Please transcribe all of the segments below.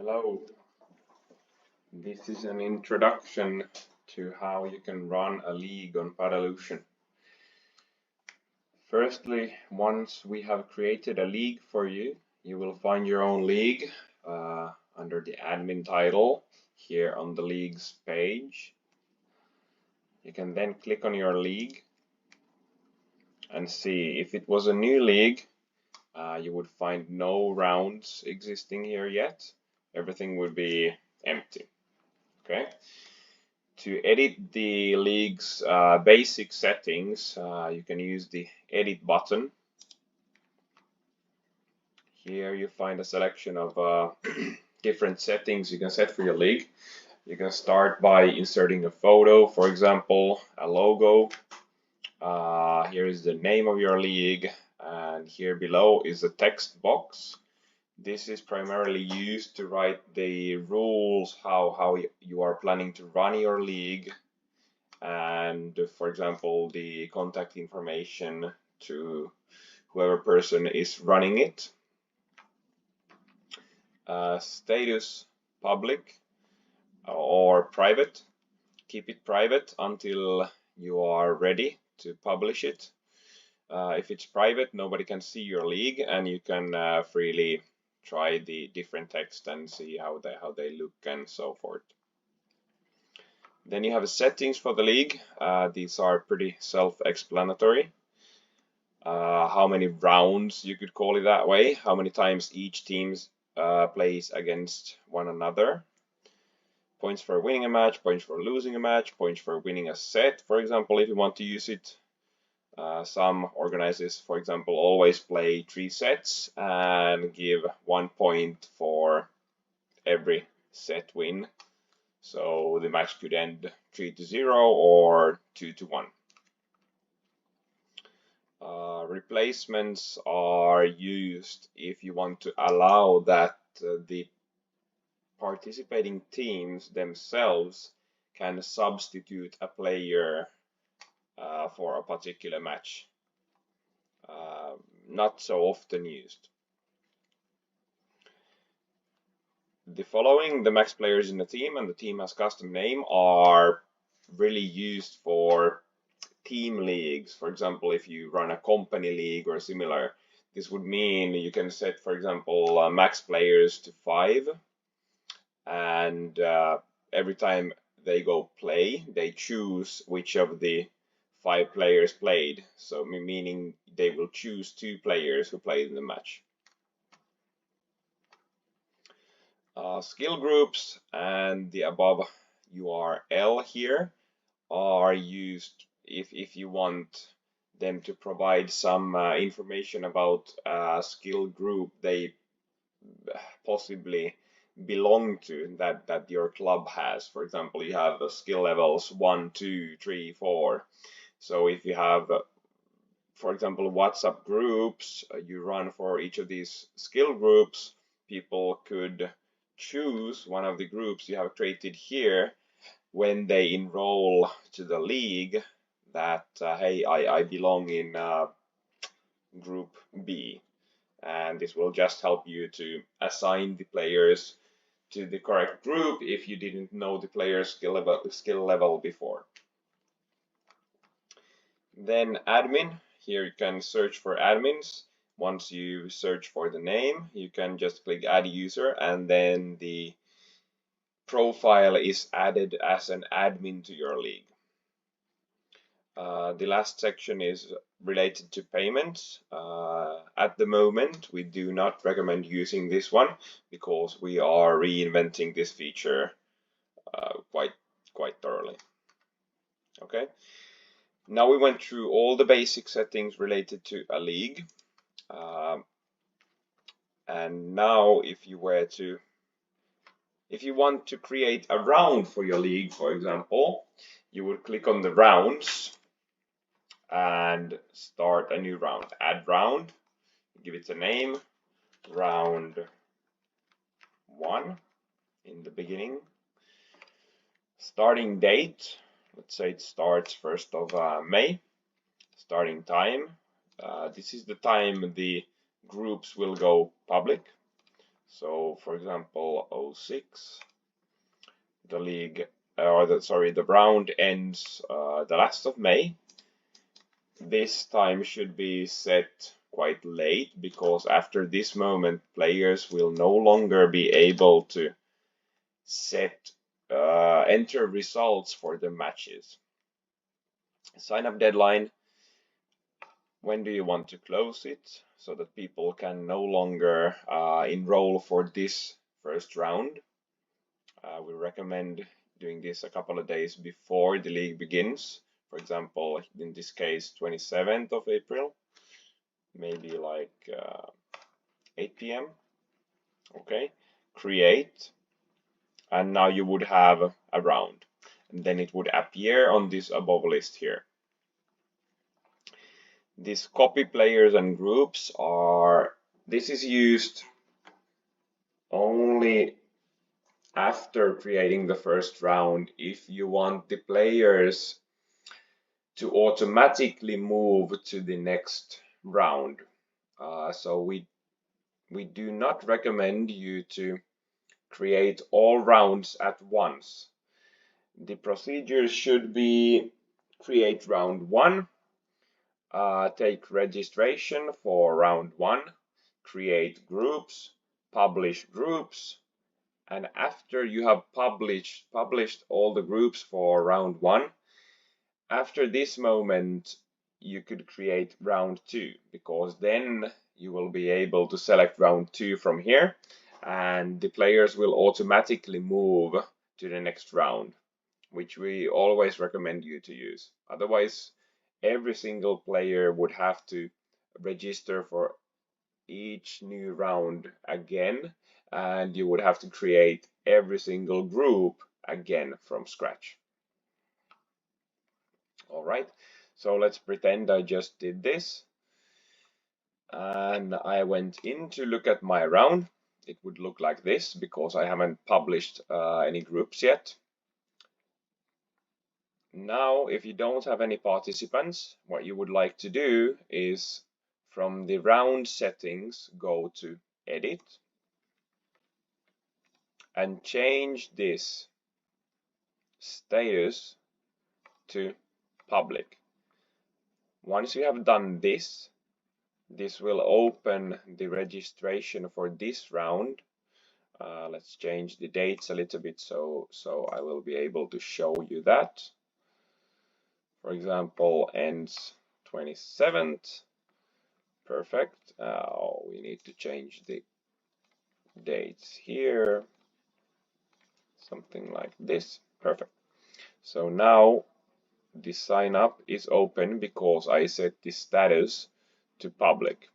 Hello, this is an introduction to how you can run a league on Padelution. Firstly, once we have created a league for you, you will find your own league under the admin title here on the leagues page. You can then click on your league and see if it was a new league. You would find no rounds existing here yet. Everything would be empty. Okay. To edit the league's basic settings, you can use the edit button. Here you find a selection of different settings you can set for your league. You can start by inserting a photo, for example, a logo. Here is the name of your league, and here below is a text box. This is primarily used to write the rules, how you are planning to run your league, and for example the contact information to whoever person is running it. Status public or private. Keep it private until you are ready to publish it. If it's private, nobody can see your league, and you can freely try the different text and see how they look and so forth. Then you have settings for the league. These are pretty self-explanatory. How many rounds, you could call it that way, how many times each team plays against one another. Points for winning a match, points for losing a match, points for winning a set, for example, if you want to use it. Some organizers, for example, always play 3 sets and give 1 point for every set win. So the match could end 3-0 or 2-1. Replacements are used if you want to allow that the participating teams themselves can substitute a player for a particular match. Not so often used. The following, the max players in the team and the team has custom name, are really used for team leagues. For example, if you run a company league or similar, this would mean you can set, for example, max players to 5, and every time they go play, they choose which of the 5 players played. So meaning they will choose 2 players who played in the match. Skill groups and the above URL here are used if you want them to provide some information about a skill group they possibly belong to, that your club has. For example, you have skill levels 1, 2, 3, 4. So if you have, for example, WhatsApp groups you run for each of these skill groups, people could choose one of the groups you have created here when they enroll to the league, that hey, I belong in group B, and this will just help you to assign the players to the correct group if you didn't know the player's skill level before. Then admin, here you can search for admins. Once you search for the name, you can just click add user, and then the profile is added as an admin to your league. The last section is related to payments. At the moment, we do not recommend using this one because we are reinventing this feature quite thoroughly. Okay. Now we went through all the basic settings related to a league. And now if you want to create a round for your league, for example, you would click on the rounds and start a new round. Add round, give it a name, round 1 in the beginning. Starting date, let's say it starts 1st of May. Starting time, this is the time the groups will go public. So for example, 06, the league, or the round ends the last of May. This time should be set quite late, because after this moment players will no longer be able to enter results for the matches. Sign up deadline, when do you want to close it so that people can no longer enroll for this first round? We recommend doing this a couple of days before the league begins. For example, in this case, 27th of April, maybe like 8 p.m. Okay, create, and now you would have a round, and then it would appear on this above list here. These copy players and groups this is used only after creating the first round if you want the players to automatically move to the next round. So we do not recommend you to create all rounds at once. The procedure should be: create round 1, take registration for round 1, create groups, publish groups, and after you have published all the groups for round 1, after this moment you could create round 2, because then you will be able to select round 2 from here, and the players will automatically move to the next round, which we always recommend you to use. Otherwise, every single player would have to register for each new round again, and you would have to create every single group again from scratch. All right, so let's pretend I just did this, and I went in to look at my round. It would look like this because I haven't published any groups yet. Now, if you don't have any participants, what you would like to do is, from the round settings, go to Edit and change this status to public. Once you have done this, this will open the registration for this round. Let's change the dates a little bit so I will be able to show you that. For example, ends 27th. Perfect. We need to change the dates here. Something like this. Perfect. So now the sign up is open because I set the status to public.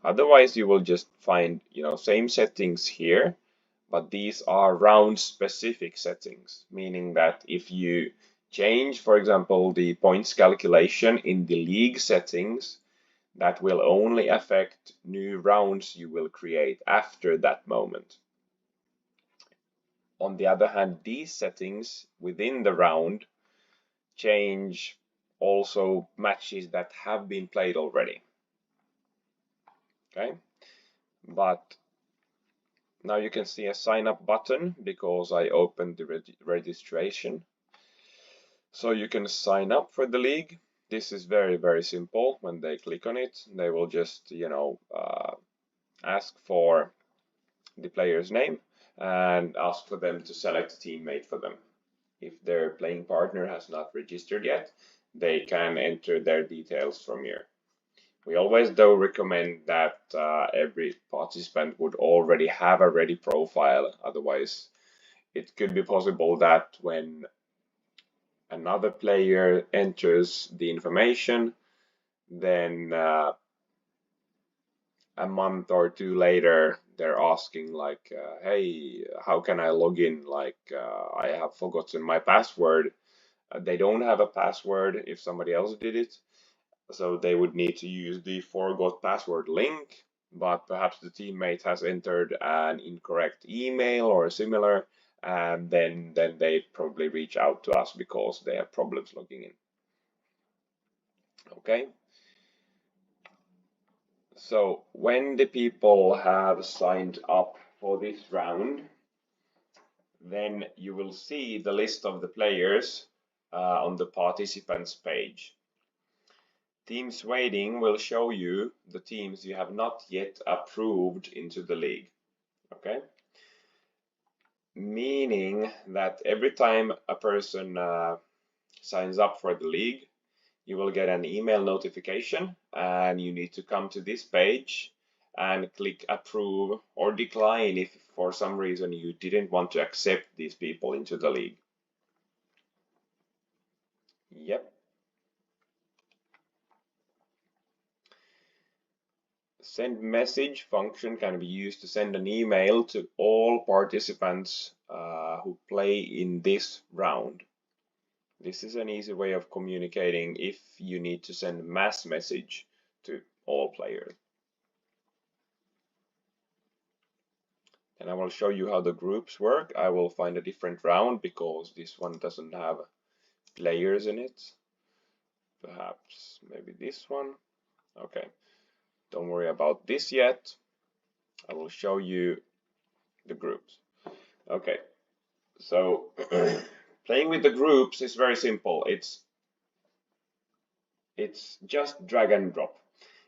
Otherwise, you will just find, same settings here, but these are round specific settings, meaning that if you change, for example, the points calculation in the league settings, that will only affect new rounds you will create after that moment. On the other hand, these settings within the round change also matches that have been played already. Okay, but now you can see a sign up button because I opened the registration. So you can sign up for the league. This is very, very simple. When they click on it, they will just, ask for the player's name and ask for them to select a teammate for them. If their playing partner has not registered yet, they can enter their details from here. We always, though, recommend that every participant would already have a ready profile. Otherwise, it could be possible that when another player enters the information, then a month or two later, they're asking like, hey, how can I log in? Like, I have forgotten my password. They don't have a password if somebody else did it. So they would need to use the forgot password link, but perhaps the teammate has entered an incorrect email or similar, and then they probably reach out to us because they have problems logging in. Okay, So when the people have signed up for this round, then you will see the list of the players on the participants page. Teams waiting will show you the teams you have not yet approved into the league. Okay? Meaning that every time a person signs up for the league, you will get an email notification and you need to come to this page and click approve or decline if for some reason you didn't want to accept these people into the league. Yep. Send message function can be used to send an email to all participants who play in this round. This is an easy way of communicating if you need to send mass message to all players. And I will show you how the groups work. I will find a different round because this one doesn't have players in it. Perhaps maybe this one. Okay, don't worry about this yet. I will show you the groups. Okay, so playing with the groups is very simple. It's just drag and drop,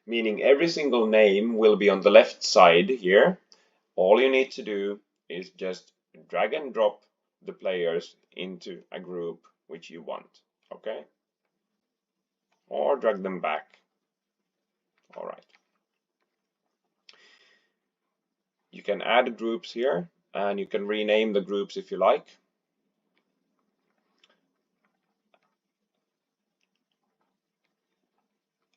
meaning every single name will be on the left side here. All you need to do is just drag and drop the players into a group which you want, okay? Or drag them back. All right. You can add groups here and you can rename the groups if you like.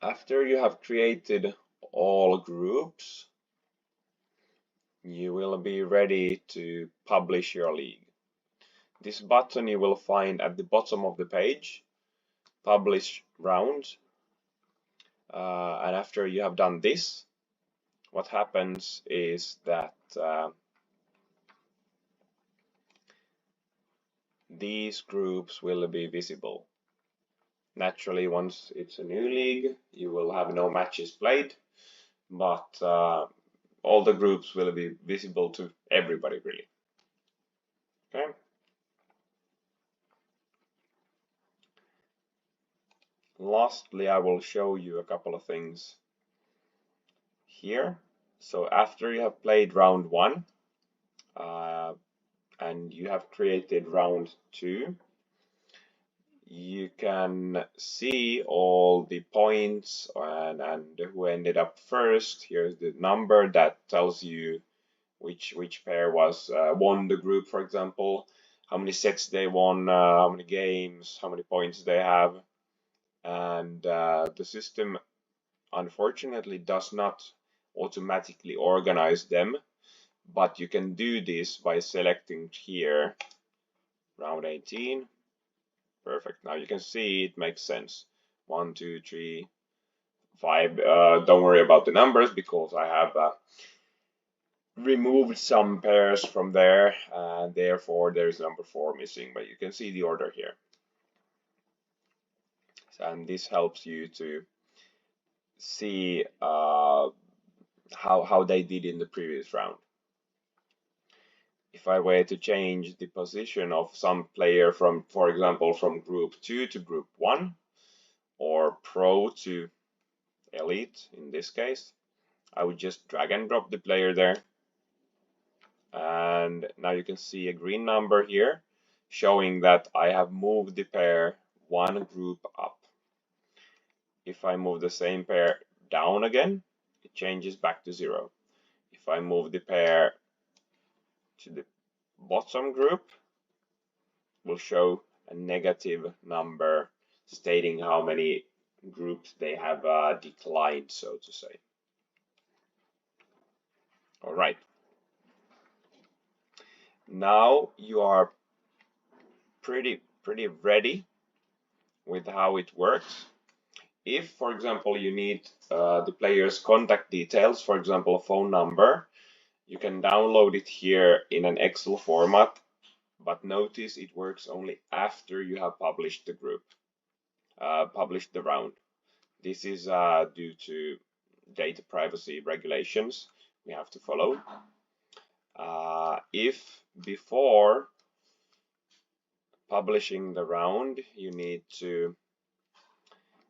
After you have created all groups, you will be ready to publish your league. This button you will find at the bottom of the page, publish round. And after you have done this, what happens is that these groups will be visible. Naturally, once it's a new league, you will have no matches played, but all the groups will be visible to everybody, really. Okay. Lastly, I will show you a couple of things here. So after you have played round 1 and you have created round 2, you can see all the points and who ended up first. Here's the number that tells you which pair was won the group, for example, how many sets they won, how many games, how many points they have. And the system unfortunately does not automatically organize them, but you can do this by selecting here round 18. Perfect. Now you can see it makes sense. 1, 2, 3, 5. Don't worry about the numbers because I have removed some pairs from there, and therefore there is number 4 missing, but you can see the order here. And this helps you to see how they did in the previous round. If I were to change the position of some player from, for example, from group 2 to group 1, or pro to elite in this case, I would just drag and drop the player there. And now you can see a green number here showing that I have moved the pair 1 group up. If I move the same pair down again, it changes back to 0. If I move the pair to the bottom group, will show a negative number stating how many groups they have declined, so to say. All right. Now you are pretty ready with how it works. If, for example, you need the player's contact details, for example, a phone number, you can download it here in an Excel format, but notice it works only after you have published the group, published the round. This is due to data privacy regulations we have to follow. If before publishing the round you need to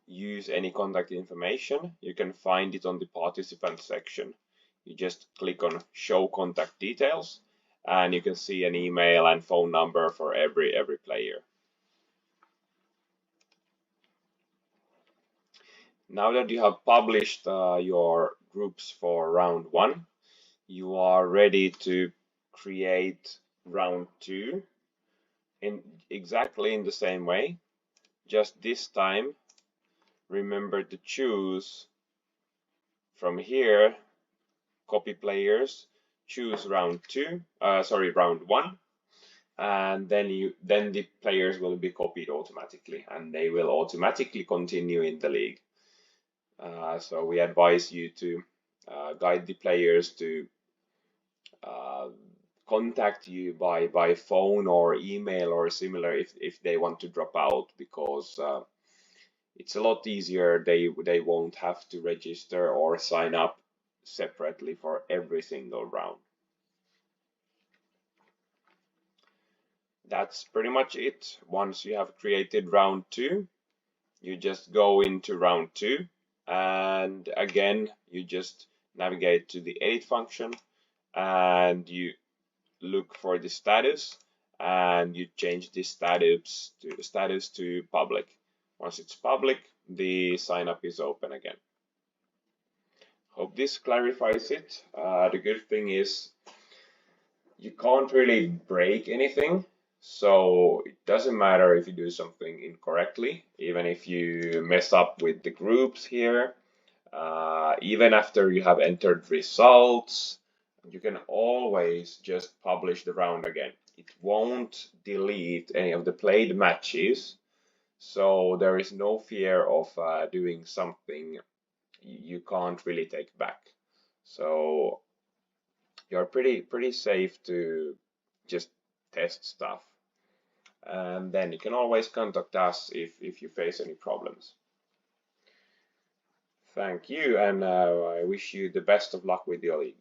use any contact information, you can find it on the participant section. You just click on show contact details and you can see an email and phone number for every player. Now that you have published your groups for round 1, you are ready to create round 2 in exactly in the same way. Just this time, remember to choose from here, copy players, choose round 1, and then the players will be copied automatically, and they will automatically continue in the league. So we advise you to guide the players to contact you by phone or email or similar if they want to drop out, because it's a lot easier. They won't have to register or sign up separately for every single round. That's pretty much it. Once you have created round 2, you just go into round 2, and again you just navigate to the edit function and you look for the status and you change the status to public. Once it's public, the sign up is open again. Hope this clarifies it. The good thing is you can't really break anything, so it doesn't matter if you do something incorrectly, even if you mess up with the groups here. Even after you have entered results, you can always just publish the round again. It won't delete any of the played matches, so there is no fear of doing something you can't really take back. So you're pretty safe to just test stuff. And then you can always contact us if you face any problems. Thank you, and I wish you the best of luck with your league.